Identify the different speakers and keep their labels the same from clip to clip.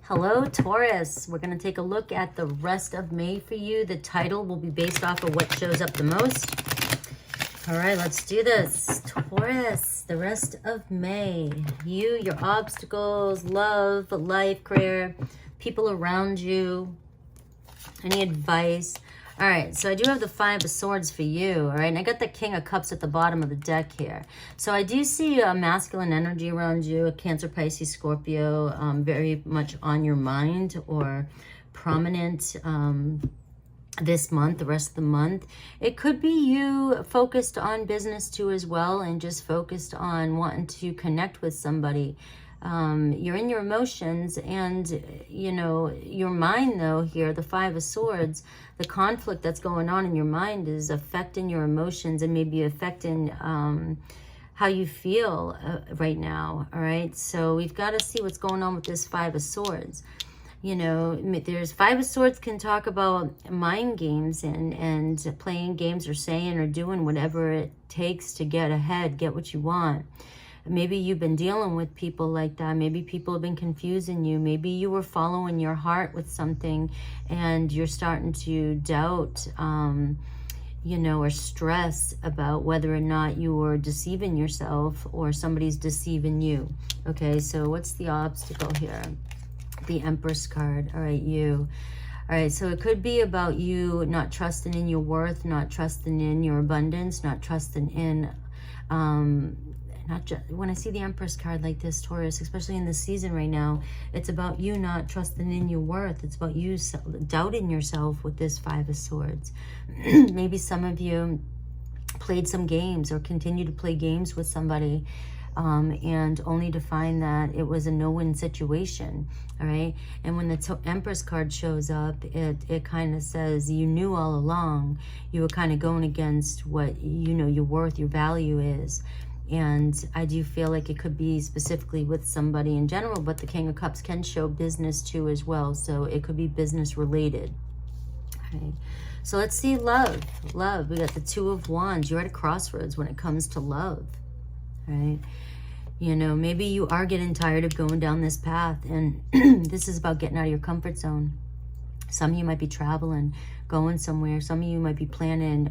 Speaker 1: Hello, Taurus. We're going to take a look at the rest of May for you. The title will be based off of what shows up the most. All right, let's do this. Taurus, the rest of May. You, your obstacles, love, life, career, people around you, any advice. All right, so I do have the Five of Swords for you, all right? And I got the King of Cups at the bottom of the deck here. So I do see a masculine energy around you, a Cancer, Pisces, Scorpio, very much on your mind or prominent this month, the rest of the month. It could be you focused on business too as well, and just focused on wanting to connect with somebody. You're in your emotions, and you know your mind though here, the Five of Swords, the conflict that's going on in your mind is affecting your emotions and maybe affecting how you feel right now. All right, so we've got to see what's going on with this Five of Swords. You know, there's Five of Swords can talk about mind games and playing games or saying or doing whatever it takes to get ahead, get what you want. Maybe you've been dealing with people like that. Maybe people have been confusing you. Maybe you were following your heart with something and you're starting to doubt, you know, or stress about whether or not you were deceiving yourself or somebody's deceiving you. Okay, so what's the obstacle here? The Empress card. All right, you. All right, so it could be about you not trusting in your worth, not trusting in your abundance, not trusting in, not just when I see the Empress card like this, Taurus, especially in this season right now, it's about you not trusting in your worth. It's about you doubting yourself with this Five of Swords. Maybe some of you played some games or continue to play games with somebody, and only to find that it was a no-win situation. All right, and when the Empress card shows up, it kind of says you knew all along. You were kind of going against what you know your worth, your value is. And I do feel like it could be specifically with somebody in general, but the King of Cups can show business too as well. So it could be business related. Okay. So let's see love. Love. We got the Two of Wands. You're at a crossroads when it comes to love. Right? You know, maybe you are getting tired of going down this path, and this is about getting out of your comfort zone. Some of you might be traveling, going somewhere. Some of you might be planning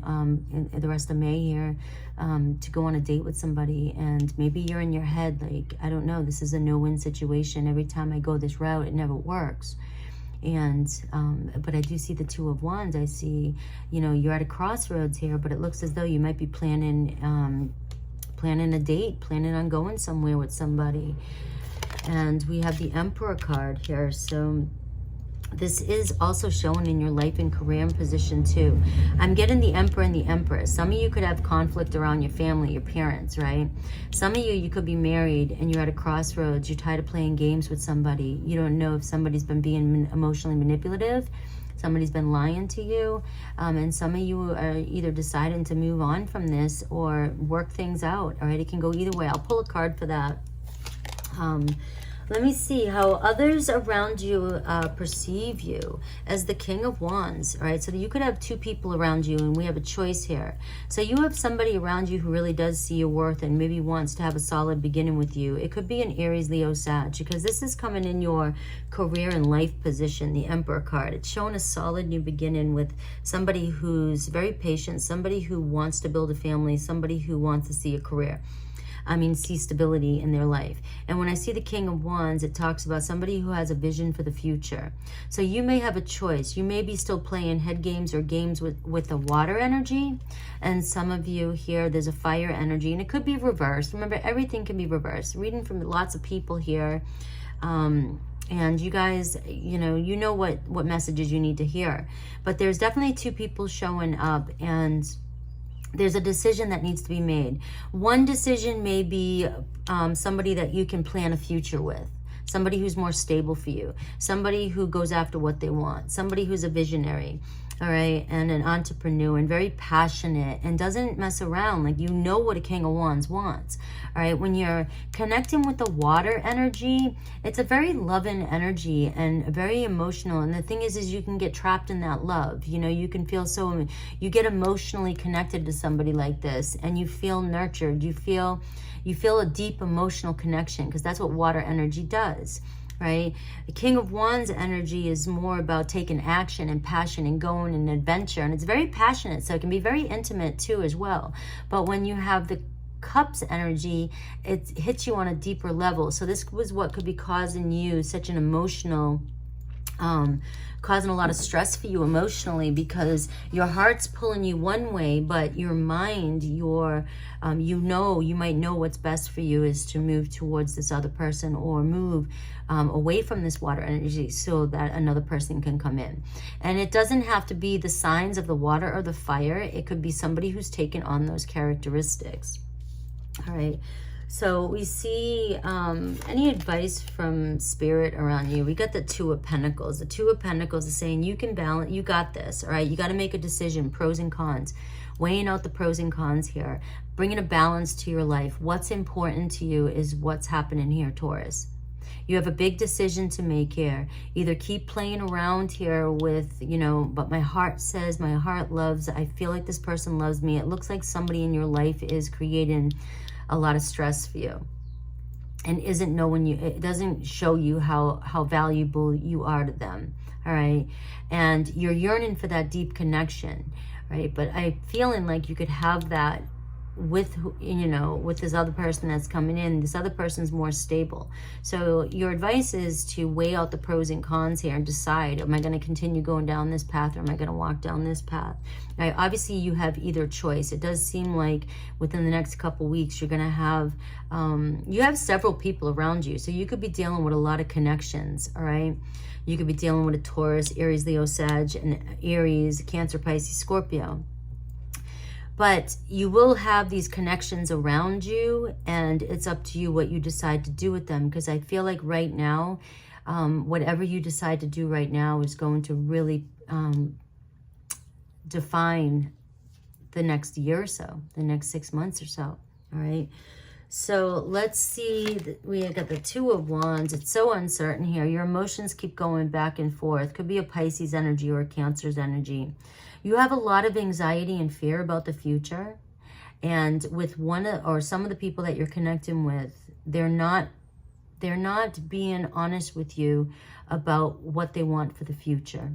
Speaker 1: in the rest of May here to go on a date with somebody. And maybe you're in your head like, I don't know, this is a no-win situation. Every time I go this route, it never works. And but I do see the Two of Wands. I see, you know, you're at a crossroads here, but it looks as though you might be planning a date, planning on going somewhere with somebody. And we have the Emperor card here. So this is also shown in your life and career and position too. I'm getting the Emperor and the Empress. Some of you could have conflict around your family, your parents, right? Some of you could be married and you're at a crossroads. You're tired of playing games with somebody. You don't know if somebody's been being emotionally manipulative. Somebody's been lying to you. And some of you are either deciding to move on from this or work things out. All right, it can go either way. I'll pull a card for that. Let me see how others around you perceive you as the King of Wands. All right, so you could have two people around you, and we have a choice here. So you have somebody around you who really does see your worth and maybe wants to have a solid beginning with you. It could be an Aries, Leo, Sag, because this is coming in your career and life position, the Emperor card. It's showing a solid new beginning with somebody who's very patient, somebody who wants to build a family, somebody who wants to see a career. See stability in their life. And when I see the King of Wands, it talks about somebody who has a vision for the future. So you may have a choice. You may be still playing head games or games with the water energy. And some of you here, there's a fire energy. And it could be reversed. Remember, everything can be reversed. Reading from lots of people here. And you guys, you know what messages you need to hear. But there's definitely two people showing up, and there's a decision that needs to be made. One decision may be somebody that you can plan a future with. Somebody who's more stable for you. Somebody who goes after what they want. Somebody who's a visionary. All right, and an entrepreneur, and very passionate, and doesn't mess around. Like, you know what a King of Wands wants. All right, when you're connecting with the water energy, it's a very loving energy and very emotional. And the thing is you can get trapped in that love. You know, you can feel so, you get emotionally connected to somebody like this, and you feel nurtured. You feel a deep emotional connection, because that's what water energy does. right? The King of Wands energy is more about taking action and passion and going and adventure. And it's very passionate, so it can be very intimate too as well. But when you have the Cups energy, it hits you on a deeper level. So this was what could be causing you such an emotional, causing a lot of stress for you emotionally, because your heart's pulling you one way, but your mind, you might know what's best for you is to move towards this other person, or move away from this water energy so that another person can come in. And it doesn't have to be the signs of the water or the fire. It could be somebody who's taken on those characteristics. All right, so we see any advice from Spirit around you. We got the Two of Pentacles. The Two of Pentacles is saying you can balance, you got this, all right? You got to make a decision, pros and cons, weighing out the pros and cons here, bringing a balance to your life. What's important to you is what's happening here, Taurus. You have a big decision to make here. Either keep playing around here with, but my heart says, my heart loves, I feel like this person loves me. It looks like somebody in your life is creating a lot of stress for you and isn't knowing you. It doesn't show you how valuable you are to them. All right. And you're yearning for that deep connection, right? But I'm feeling like you could have that with this other person that's coming in. This other person's more stable. So your advice is to weigh out the pros and cons here and decide, am I going to continue going down this path, or am I going to walk down this path? Now, obviously you have either choice. It does seem like within the next couple weeks you're going to have you have several people around you, so you could be dealing with a lot of connections. All right, you could be dealing with a Taurus, Aries, Leo, Sag, and Aries, Cancer, Pisces, Scorpio. But you will have these connections around you, and it's up to you what you decide to do with them. Because I feel like right now, whatever you decide to do right now is going to really define the next year or so, the next 6 months or so. All right. So let's see. We got the Two of Wands. It's so uncertain here. Your emotions keep going back and forth. Could be a Pisces energy or a Cancer's energy. You have a lot of anxiety and fear about the future. And with one or some of the people that you're connecting with, they're not being honest with you about what they want for the future.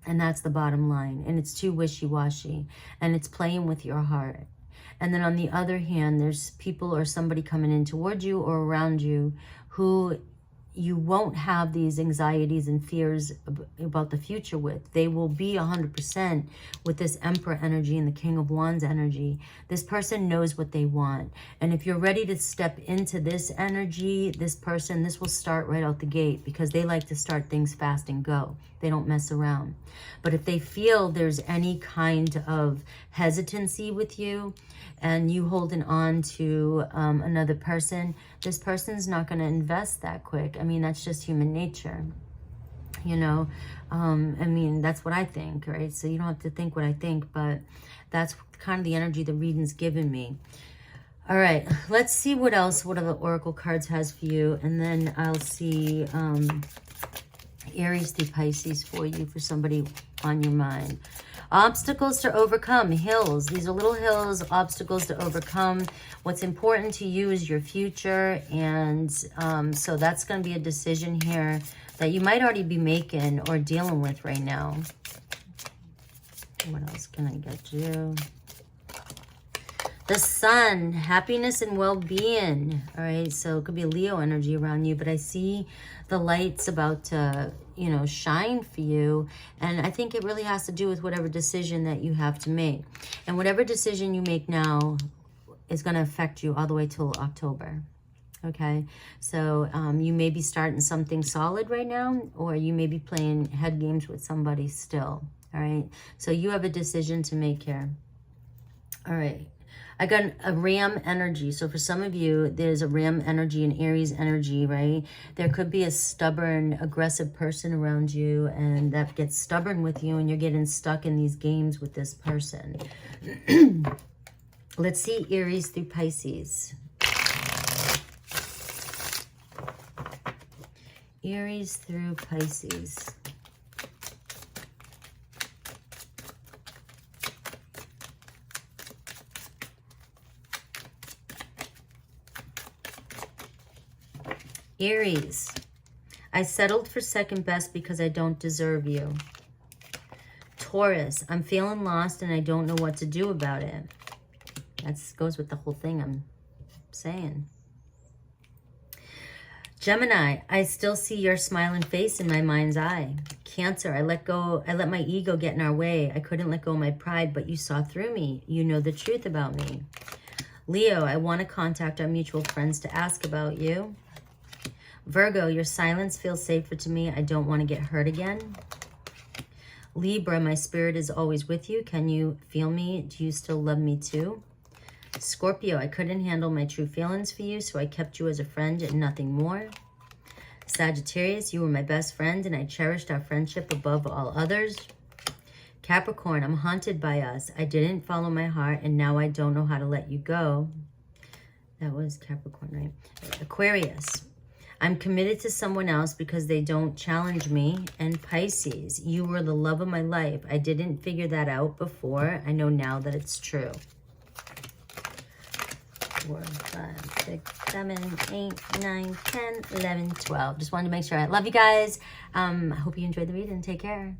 Speaker 1: And that's the bottom line. And it's too wishy-washy. And it's playing with your heart. And then on the other hand, there's people or somebody coming in towards you or around you who you won't have these anxieties and fears about the future with. They will be 100% with this Emperor energy and the King of Wands energy. This person knows what they want. And if you're ready to step into this energy, this will start right out the gate, because they like to start things fast and go. They don't mess around. But if they feel there's any kind of hesitancy with you, and you holding on to another person, this person's not going to invest that quick. I mean, that's just human nature, I mean, that's what I think, right? So you don't have to think what I think, but that's kind of the energy the reading's given me. All right, let's see what other Oracle cards has for you, and then I'll see Aries through Pisces for you, for somebody on your mind. Obstacles to overcome, hills. These are little hills, obstacles to overcome. What's important to you is your future. And so that's going to be a decision here that you might already be making or dealing with right now. What else can I get you? The Sun, happiness and well-being. All right, so it could be a Leo energy around you, but I see the light's about to, shine for you. And I think it really has to do with whatever decision that you have to make. And whatever decision you make now is going to affect you all the way till October. Okay, so you may be starting something solid right now, or you may be playing head games with somebody still. All right, so you have a decision to make here. All right. I got a Ram energy. So for some of you, there's a Ram energy and Aries energy, right? There could be a stubborn, aggressive person around you, and that gets stubborn with you, and you're getting stuck in these games with this person. Let's see Aries through Pisces. Aries through Pisces. Aries, I settled for second best because I don't deserve you. Taurus, I'm feeling lost and I don't know what to do about it. That goes with the whole thing I'm saying. Gemini, I still see your smiling face in my mind's eye. Cancer, I let my ego get in our way. I couldn't let go of my pride, but you saw through me. You know the truth about me. Leo, I want to contact our mutual friends to ask about you. Virgo, your silence feels safer to me. I don't want to get hurt again. Libra, my spirit is always with you. Can you feel me? Do you still love me too? Scorpio, I couldn't handle my true feelings for you, so I kept you as a friend and nothing more. Sagittarius, you were my best friend and I cherished our friendship above all others. Capricorn, I'm haunted by us. I didn't follow my heart and now I don't know how to let you go. That was Capricorn, right? Aquarius, I'm committed to someone else because they don't challenge me. And Pisces, you were the love of my life. I didn't figure that out before. I know now that it's true. 4, 5, 6, 7, 8, 9, 10, 11, 12. Just wanted to make sure. I love you guys. I hope you enjoyed the reading. Take care.